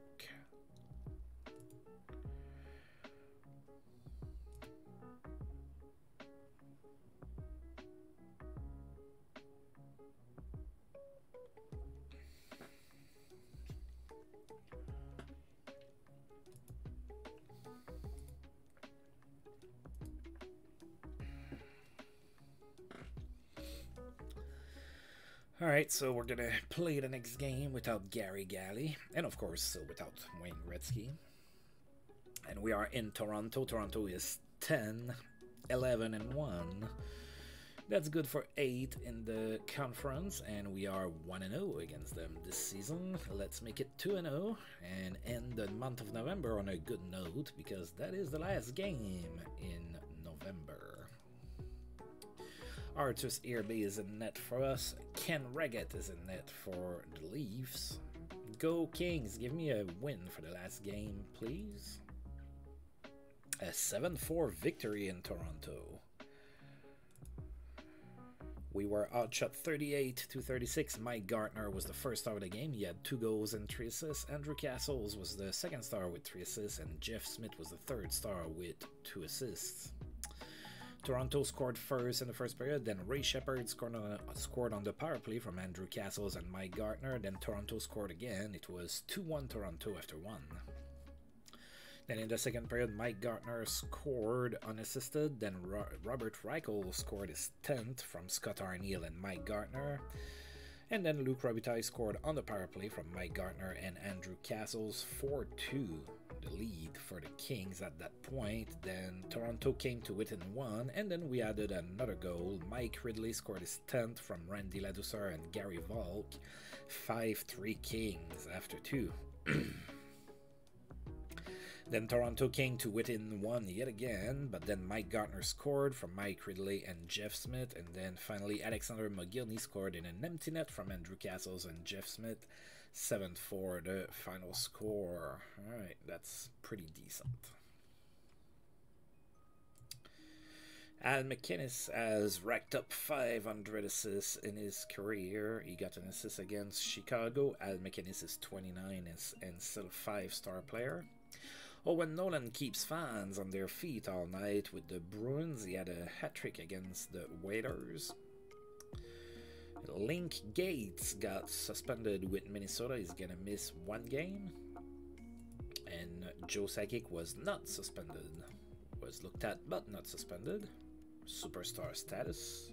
Alright, so we're gonna play the next game without Gary Galley, and of course without Wayne Gretzky. And we are in Toronto. Toronto is 10, 11, and 1. That's good for 8 in the conference, and we are 1-0 against them this season. Let's make it 2-0 and end the month of November on a good note, because that is the last game in November. Artus Irby is in net for us. Ken Reggett is in net for the Leafs. Go Kings, give me a win for the last game, please. A 7-4 victory in Toronto. We were outshot 38-36. Mike Gartner was the first star of the game. He had 2 goals and 3 assists. Andrew Castles was the second star with 3 assists. And Jeff Smith was the third star with 2 assists. Toronto scored first in the first period, then Ray Shepherd scored on the power play from Andrew Castles and Mike Gartner, then Toronto scored again. It was 2-1 Toronto after 1. Then in the second period, Mike Gartner scored unassisted, then Robert Reichel scored his 10th from Scott Arniel and Mike Gartner, and then Luc Robitaille scored on the power play from Mike Gartner and Andrew Castles, 4-2. The lead for the Kings at that point. Then Toronto came to within 1, and then we added another goal. Mike Ridley scored his 10th from Randy Ladouceur and Gary Volk. 5-3 Kings after 2. Then Toronto came to within 1 yet again, but then Mike Gartner scored from Mike Ridley and Jeff Smith, and then finally Alexander McGillney scored in an empty net from Andrew Castles and Jeff Smith. 7-4 the final score. Alright, that's pretty decent. Al McInnes has racked up 500 assists in his career. He got an assist against Chicago. Al McInnes is 29 and still a 5-star player. Owen Nolan keeps fans on their feet all night with the Bruins. He had a hat-trick against the Whalers. Link Gates got suspended with Minnesota. He's gonna miss 1 game. And Joe Sakic was not suspended. Was looked at but not suspended. Superstar status.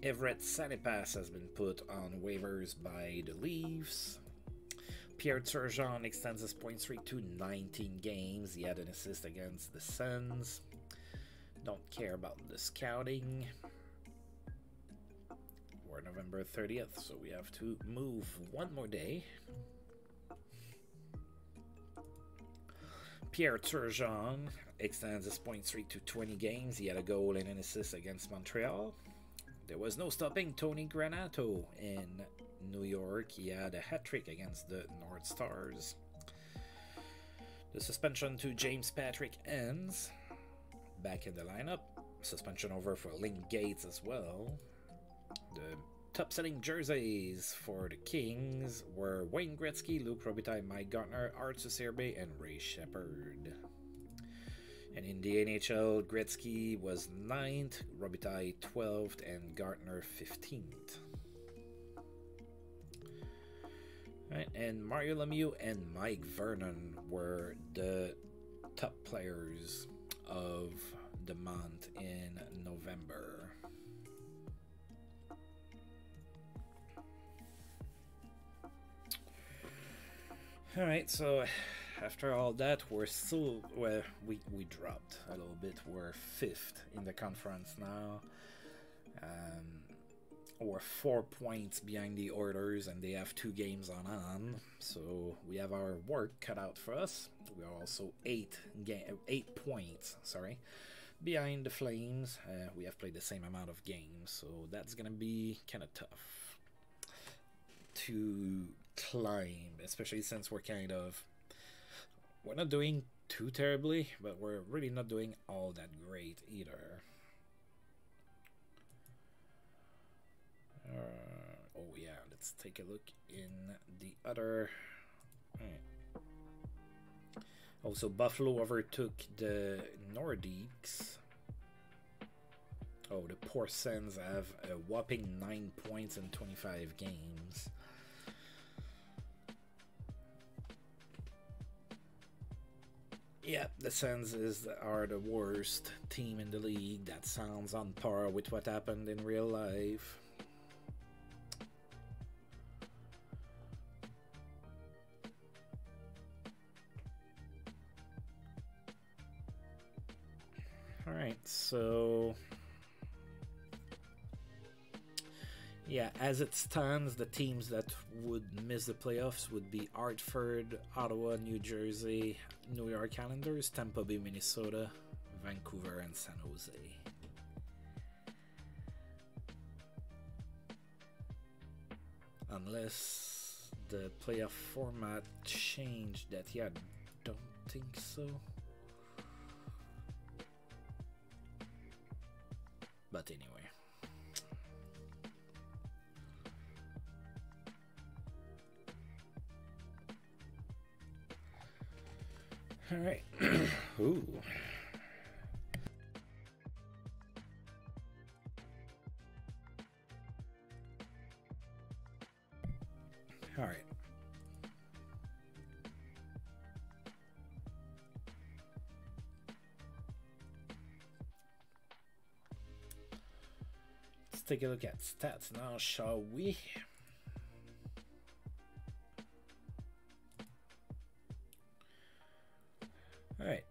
Everett Sanipass has been put on waivers by the Leafs. Pierre Turgeon extends his point streak to 19 games. He had an assist against the Sens. Don't care about the scouting. We're November 30th, so we have to move 1 more day. Pierre Turgeon extends his point streak to 20 games. He had a goal and an assist against Montreal. There was no stopping Tony Granato in New York. He had a hat-trick against the North Stars. The suspension to James Patrick ends. Back in the lineup. Suspension over for Link Gates as well. The top-selling jerseys for the Kings were Wayne Gretzky, Luc Robitaille, Mike Gartner, Artus Irby, and Ray Shepherd. And in the NHL, Gretzky was 9th, Robitaille 12th, and Gartner 15th. Right, and Mario Lemieux and Mike Vernon were the top players of the month in November. Alright, so after all that, we're still, well, we dropped a little bit. We're 5th in the conference now. We're 4 points behind the Oilers, and they have 2 games on. So we have our work cut out for us. We are also 8 points, behind the Flames. We have played the same amount of games, so that's gonna be kind of tough to climb, especially since we're not doing too terribly, but we're really not doing all that great either. Oh yeah, let's take a look in the other. Right. Also, Buffalo overtook the Nordiques. Oh, the poor Sens have a whopping 9 points in 25 games. Yeah, the Sens are the worst team in the league. That sounds on par with what happened in real life. Alright, so yeah, as it stands, the teams that would miss the playoffs would be Hartford, Ottawa, New Jersey, New York Islanders, Tampa Bay, Minnesota, Vancouver, and San Jose. Unless the playoff format changed that, yeah, I don't think so. But anyway. All right. Ooh. All right. Let's take a look at stats now, shall we? All right.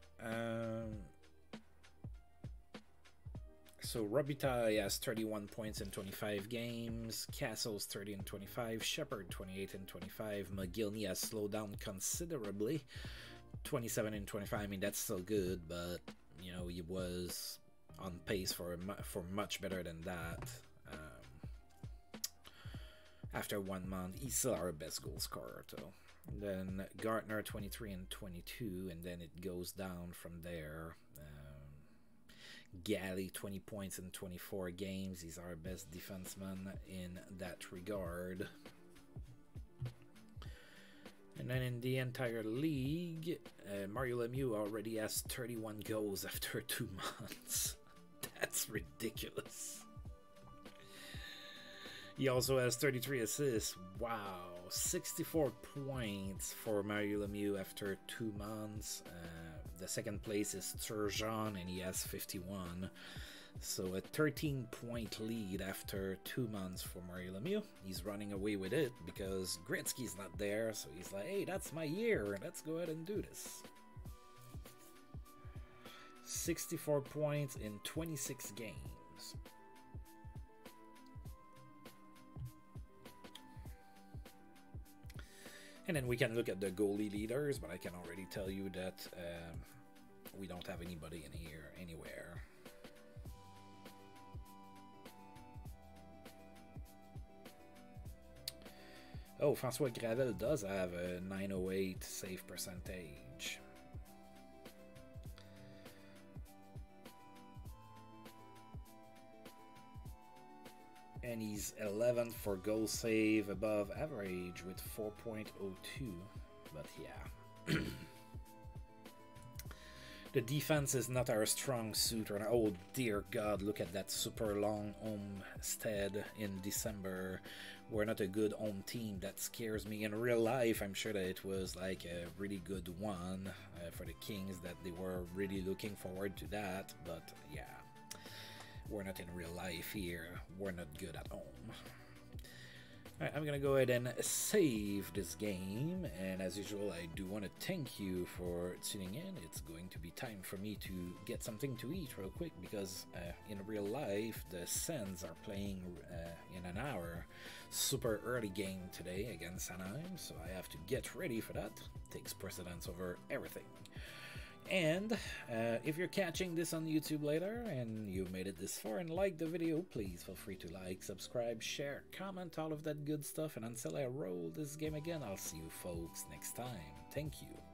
So Robitaille has 31 points in 25 games. Castle's 30 and 25. Shepard 28 and 25. McGillney has slowed down considerably. 27 and 25. I mean, that's still good, but you know, he was on pace for much better than that. After 1 month, he's still our best goal scorer, though. Then Gartner 23 and 22, and then it goes down from there. Galley 20 points in 24 games. He's our best defenseman in that regard. And then in the entire league, Mario Lemieux already has 31 goals after 2 months. That's ridiculous. He also has 33 assists. Wow. 64 points for Mario Lemieux after 2 months. The second place is Turgeon, and he has 51. So a 13-point lead after 2 months for Mario Lemieux. He's running away with it because Gretzky's not there. So he's like, hey, that's my year. Let's go ahead and do this. 64 points in 26 games. And then we can look at the goalie leaders, but I can already tell you that we don't have anybody in here anywhere. Oh, François Gravel does have a 908 save percentage. And he's 11th for goal save above average with 4.02. But yeah. The defense is not our strong suit. Or oh dear God, look at that super long Homestead in December. We're not a good home team. That scares me. In real life, I'm sure that it was like a really good one for the Kings, that they were really looking forward to that. But yeah. We're not in real life here. We're not good at home. Alright, I'm gonna go ahead and save this game, and as usual I do want to thank you for tuning in. It's going to be time for me to get something to eat real quick, because in real life the Sens are playing in an hour, super early game today against Anaheim, so I have to get ready for that. Takes precedence over everything. And if you're catching this on YouTube later and you made it this far and liked the video, please feel free to like, subscribe, share, comment, all of that good stuff. And until I roll this game again, I'll see you folks next time. Thank you.